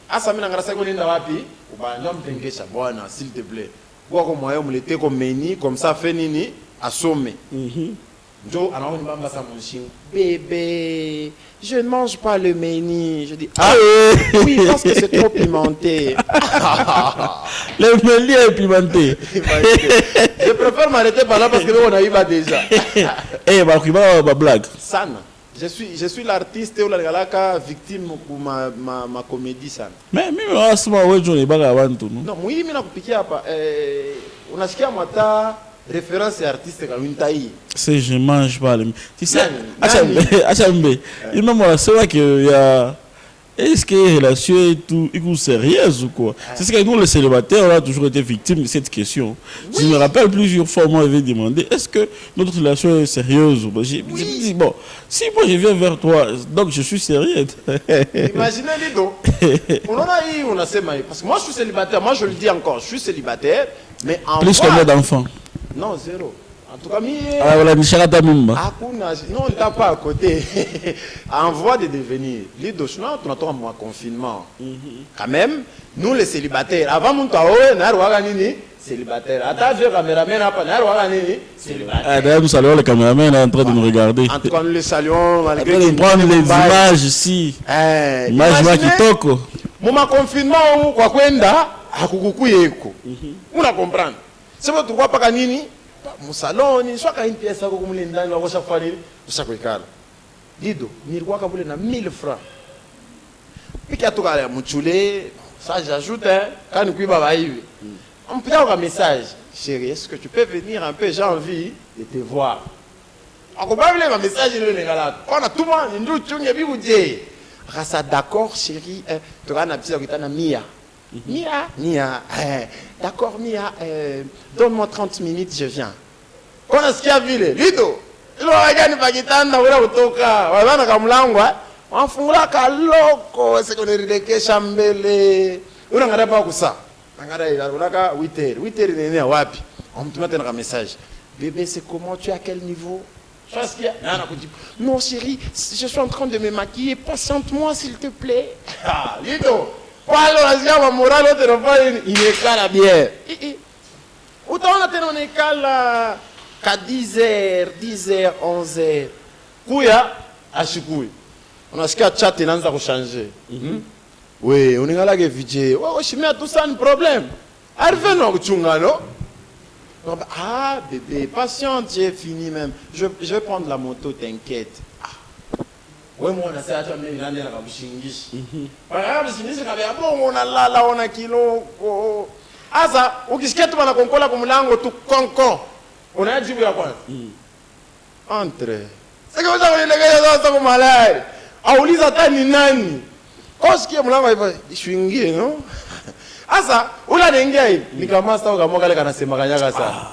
Asa mina ngara seko ninda wapi? Ubanja mpengesha bwana s'il te plaît. Kwa kwa moyo mlete comme meni comme ça fait nini assomme. Njo anaoni mbamba sa monshingo. Bébé, je ne mange pas le meni. Je dis ah oui parce que c'est trop pimenté. Le meni est pimenté. Je préfère m'arrêter par là parce que on a eu déjà. Eh bah blague. Sana. Je suis l'artiste ou la galaka victime pour ma comédie sana. Mais mimi wasema wewe ni baga abantu no. Non, moi mimi nakupikia hapa unasikia mwata référence artiste Kaluntai. C'est je mange pas le. Tu sais Achambe. Il m'a moi c'est vrai que ya est-ce que la relation est tout sérieuse ou quoi? C'est ce que nous les célibataires on a toujours été victimes de cette question. Oui. Je me rappelle plusieurs fois moi j'avais demandé est-ce que notre relation est sérieuse ou pas? J'ai dit bon, si moi je viens vers toi donc je suis sérieux. Imaginez Lido. On a sema parce que moi je suis célibataire, moi je le dis encore, je suis célibataire mais en plus combien d'enfants? Non, zéro. En tout cas, ah, voilà, non, on t'a pas à côté. En voie de devenir. Lido, on a un confinement. Quand même, nous les célibataires, avant mon temps, on a célibataire. Attends, je caméraman, célibataire. Ah, d'ailleurs, nous saluons le caméraman en train de nous regarder. En tout cas, nous les saluons. Malgré nous prendre les images ici. Images qui toquent. Mon confinement, quoi kwenda, akukuku yeko. On a comprendre. C'est votre droit pas nini. Mon salon ni soit une pièce ako kumule ndani wa chaque fois ni usako ikala Lido nilikuwa kabule na 1000 francs piki atoka ya mchule ça j'ajoute quand ni kuiba ba hivi on peut avoir un message chérie est-ce que tu peux venir un peu j'ai envie de te voir akobabile ma message le ngala kona tuma ndu chunge bibuje rasa d'accord chérie toka na pisa kitana Mia Mia, d'accord Mia, donne-moi 30 minutes, je viens. Quand est-ce qu'il y a vu les Lido? Il va regarder Pakistan, on va toka, on va comme l'angwa, on fera kaloko, c'est qu'on est rideke chambele. On n'a pas que ça. On a 8h, 8h il est né à Wapi. On me met un message. Bébé, c'est comment tu es à quel niveau? Non chérie, je suis en train de me maquiller, patiente-moi s'il te plaît. Ah, Lido. Alors, la morale, il est là la bière. Autant on a tenu qu'à 10h, 10h, 11h. Kouya, à Chikoui. On a ce qu'il y a chat et on a changé. Oui, on est là que vidéo. Oh, je mets tout ça un problème. Arrivé, non, ah, bébé, patiente, j'ai fini même. Je vais prendre la moto, t'inquiète. Oui, moi, on a ça, on a la kabushingish. Par exemple, si c'est kabé, bon, on a là, on a kilo. Asa, ukisikia tu wanakonkola kwa mlango tu konko. Unajibu ya kwanza. Entre. Sasa kama unaelekea sasa kwa malai. Auliza hata ni nani. Kosikia mlango hivyo, ishuingie, no? Asa, unaingia hivi. Ni kama sasa kama kale kanasema kanyaga sana.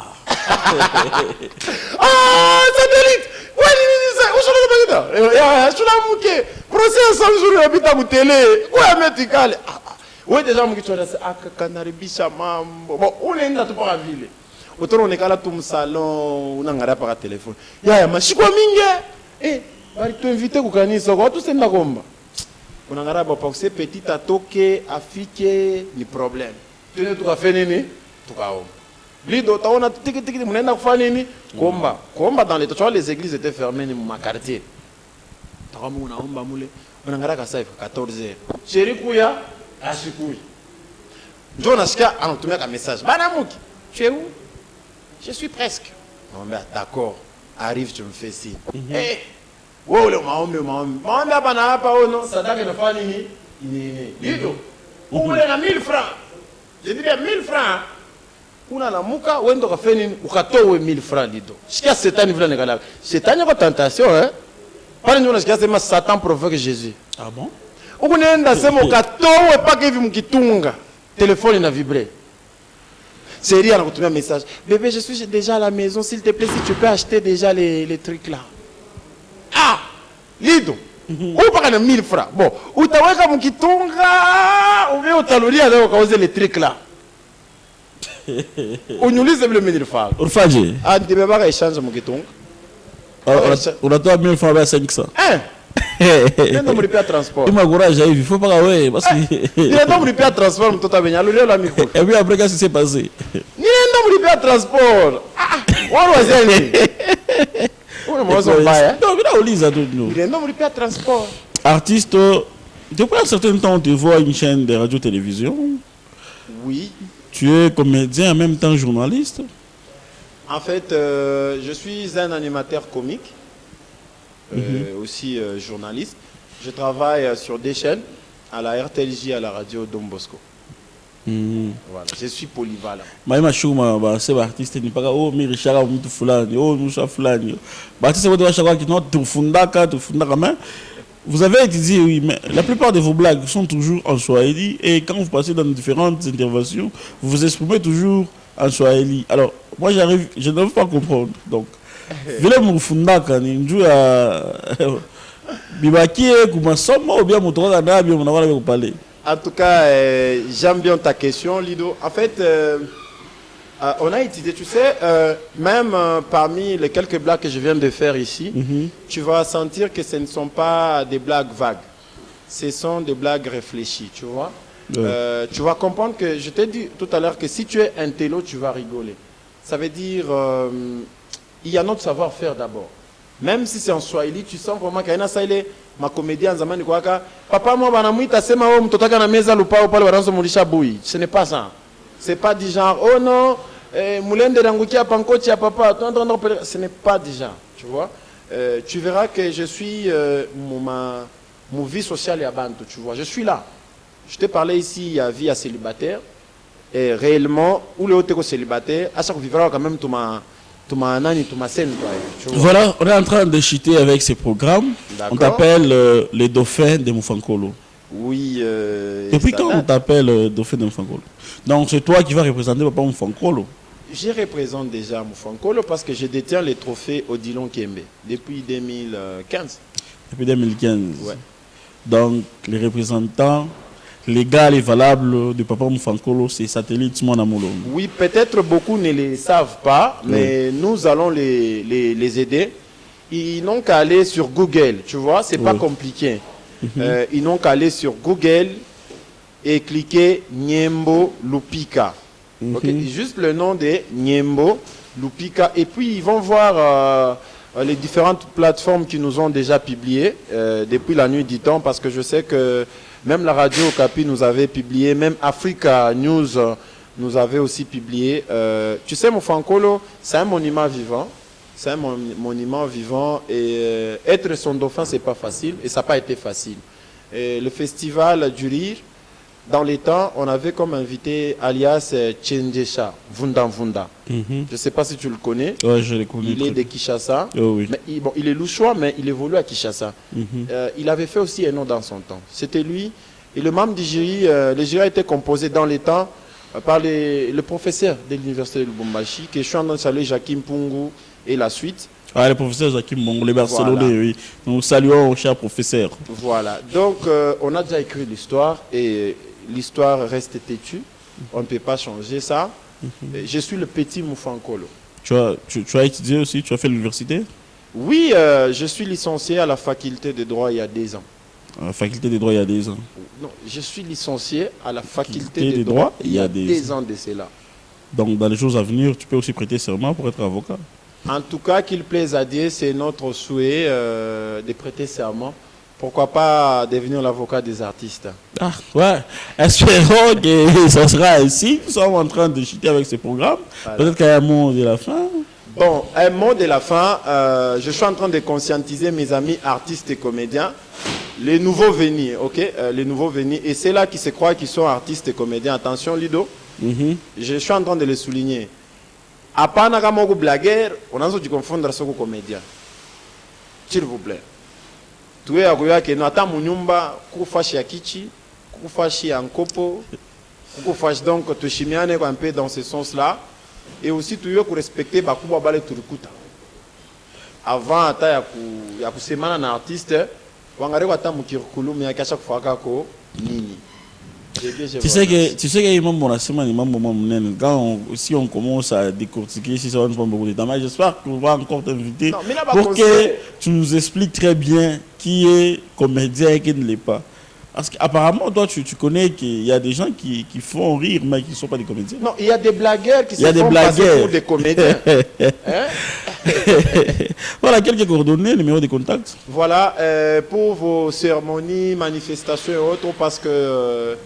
Ah, satellite. Ya tunamuke process nzuri yapita mutele kwa metikale wewe deja mkichwa akakanaribisha mambo bon unaenda tu para vile utoronekala tu msalon unangara para telefone ya mashiko mingi bali tu invite ku kanisa kwa tu senda komba unangara ba parce que petit atoke afike ni problème tene tukafanya nini tukaomba Lido, tu as dit que tu as combat dans les temps, les églises étaient fermées dans mon quartier. Tu as dit que tu as 14 heures. Chérie Kouya, Ashikoui. Jonaska a envoyé un message. Banamouki, tu es où? Je suis presque. D'accord, arrive, tu me fais signe. Oh, le Mahombe. Mahombe a pas non, ça t'a fait le fan. Lido, vous voulez 1000 francs? Je dis bien 1000 francs. Kuna la muka wendo kafeni ukatowe 1000 francs Lido. Sikia Satan vile nekala. Satan yako tentation Pale ndio unasikia sema Satan provoque Jésus. Ah bon? Ukunenda sema ukatowe paka hivi mkitunga. Téléphone na vibrer. Série anakutumia message. Bébé, je suis déjà à la maison, s'il te plaît si tu peux acheter déjà les trucs là. Ah! Lido. Upaka na 1000 francs. Bon, utaweka mkitunga ou bien utalulia leo kauze les trucs là. Unyulize vile 1000 francs. Urfaje. Ah, ndibeba ka échange mukitunga. On a 1000 francs à 500. Nenda mulipia transport. Il courage il faut pas ouais parce que Nenda mulipia transport mtoto abenya loleo la micro. et puis après qu'est-ce qui s'est passé? Nenda mulipia transport. Wao wazeni. Wewe mwanzo mbaya. Non, mais là on lit ça tout nous. Nenda mulipia transport. Artiste, depuis un certain temps on te voit à une chaîne de radio-télévision. Oui. Tu es comédien en même temps journaliste. En fait, je suis un animateur comique, aussi journaliste. Je travaille sur des chaînes, à la RTLJ, à la radio Don Bosco. Voilà, je suis polyvalent. Maïma Chouma, c'est l'artiste, il n'y a pas oh, mais Richard, tu fulani, oh, Moussa fulani. L'artiste, c'est votre chaque qui non, tu fundaka, mais vous avez étudié, oui, mais la plupart de vos blagues sont toujours en Swahili et quand vous passez dans différentes interventions, vous vous exprimez toujours en Swahili. Alors, moi, j'arrive, je ne veux pas comprendre. Donc, vile mufundaka ni njuu ya bibakie kumasomo ou bien mutoka na bien mnawana bien parler. En tout cas, j'aime bien ta question, Lido. En fait, on a étudié, tu sais, même parmi les quelques blagues que je viens de faire ici, tu vas sentir que ce ne sont pas des blagues vagues. Ce sont des blagues réfléchies, tu vois. Tu vas comprendre que je t'ai dit tout à l'heure que si tu es un télo, tu vas rigoler. Ça veut dire, il y a notre savoir-faire d'abord. Même si c'est en Swahili, tu sens vraiment qu'il y a un Swahili, ma comédie en zamani kwa papa moi banamuita sema oh mtoto kana meza lupao pale wanaanza mulisha bui. Ce n'est pas ça. C'est pas du genre oh non mulende rangukia pankochi ya papa. Ce n'est pas du genre, tu vois. Tu verras que je suis mon vie sociale ya bantu, tu vois. Je suis là. Je t'ai parlé ici, il y a vie à célibataire. Et réellement, où le haut célibataire, à chaque fois, vivra quand même tout ma scène. Voilà, on est en train de chuter avec ces programmes. On t'appelle les dauphins de Moufankolo. Oui. Depuis quand on t'appelle dauphin de Moufankolo? Donc c'est toi qui vas représenter Papa Moufankolo. Je représente déjà Moufankolo parce que je détiens les trophées Odilon Kembe depuis 2015. Depuis 2015. Ouais. Donc les représentants légal et valable de Papa Moufankolo, c'est Satellite Monamolo. Oui, peut-être beaucoup ne le savent pas, mais nous allons les aider. Ils n'ont qu'à aller sur Google, tu vois, c'est pas compliqué. Ils n'ont qu'à aller sur Google et cliquer Nyembo Lupika. Juste le nom de Nyembo Lupika. Et puis ils vont voir les différentes plateformes qui nous ont déjà publiées depuis la nuit du temps, parce que je sais que même la radio Okapi nous avait publié, même Africa News nous avait aussi publié. Tu sais, Moufankolo, c'est un monument vivant. C'est un monument vivant et être son dauphin, c'est pas facile et ça n'a pas été facile. Et le festival du rire, dans les temps, on avait comme invité alias Tchendjesha, Vunda Vunda. Je ne sais pas si tu le connais. Ouais, je le connais. Il est de Kinshasa. Oh, oui. Mais il est louchois, mais il évolue à Kinshasa. Il avait fait aussi un nom dans son temps. C'était lui. Et le membre du jury, le jury a été composé dans les temps par le professeur de l'université de Lubumbashi, qui est Chouan Salé Jacquim Pungu et la suite. Ah, le professeur Jacquim Pungu, les Barcelonais, voilà. Oui. Nous saluons, cher professeur. Voilà. Donc, on a déjà écrit l'histoire et l'histoire reste têtue. On ne peut pas changer ça. Je suis le petit Moufankolo. Tu as étudié aussi? Tu as fait l'université? Oui, je suis licencié à la faculté de droit il y a 10 ans. À la faculté de droit il y a 10 ans? Non, je suis licencié à la faculté de droit il y a 10 ans de cela. Donc, dans les jours à venir, tu peux aussi prêter serment pour être avocat? En tout cas, qu'il plaise à Dieu, c'est notre souhait de prêter serment. Pourquoi pas devenir l'avocat des artistes? Ah, ouais. Espérons que ça sera ainsi. Nous sommes en train de chuter avec ce programme. Voilà. Peut-être qu'il y a un mot de la fin. Bon, un mot de la fin. Je suis en train de conscientiser mes amis artistes et comédiens. Les nouveaux venus, ok? Les nouveaux venus. Et c'est là qui se croient qu'ils sont artistes et comédiens. Attention, Lido. Je suis en train de le souligner. Apana kama uko blagueur, on a dû confondre ce comédien. S'il vous plaît. Tuwe akuya ke no ata munyumba kufashi ya kichi, kufashi ya nkopo, kufashi donc tushimiane un peu dans ce sens-là et aussi tuwe ku respecter bakubwa bale turikuta. Avant ata ya kusemana na artiste, wangare kwa ata mukirukulumu ya kasha kufaka ko nini. Tu sais que si on commence à décortiquer, si ça va nous prendre beaucoup de temps, mais j'espère qu'on va encore t'inviter pour que tu nous expliques très bien qui est comédien et qui ne l'est pas. Parce qu'apparemment, toi, tu connais qu'il y a des gens qui font rire, mais qui ne sont pas des comédiens. Non, il y a des blagueurs qui se font passer pour des comédiens. Hein? Voilà, quelques coordonnées, numéro de contact. Voilà, pour vos cérémonies, manifestations et autres, parce que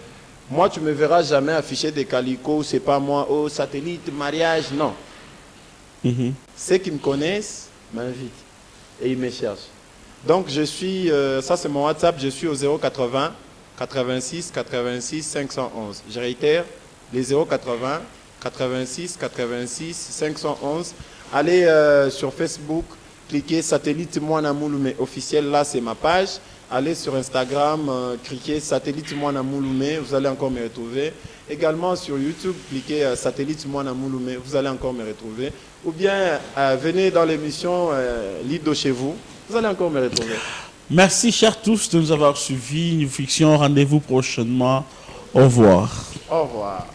moi, tu ne me verras jamais afficher des calicots, c'est pas moi, oh, satellite, mariage, non. Ceux qui me connaissent m'invitent et ils me cherchent. Donc, je suis, ça c'est mon WhatsApp, je suis au 080 86 86 511. Je réitère, les 080 86 86 511. Allez sur Facebook, cliquez Satellite Moana Mouloumé officiel, là c'est ma page. Allez sur Instagram, cliquez Satellite Moana Mouloumé, vous allez encore me retrouver. Également sur YouTube, cliquez Satellite Moana Mouloumé, vous allez encore me retrouver. Ou bien venez dans l'émission Lido chez vous, vous allez encore me retrouver. Merci chers tous de nous avoir suivis. Une fiction, rendez-vous prochainement. Au revoir. Au revoir.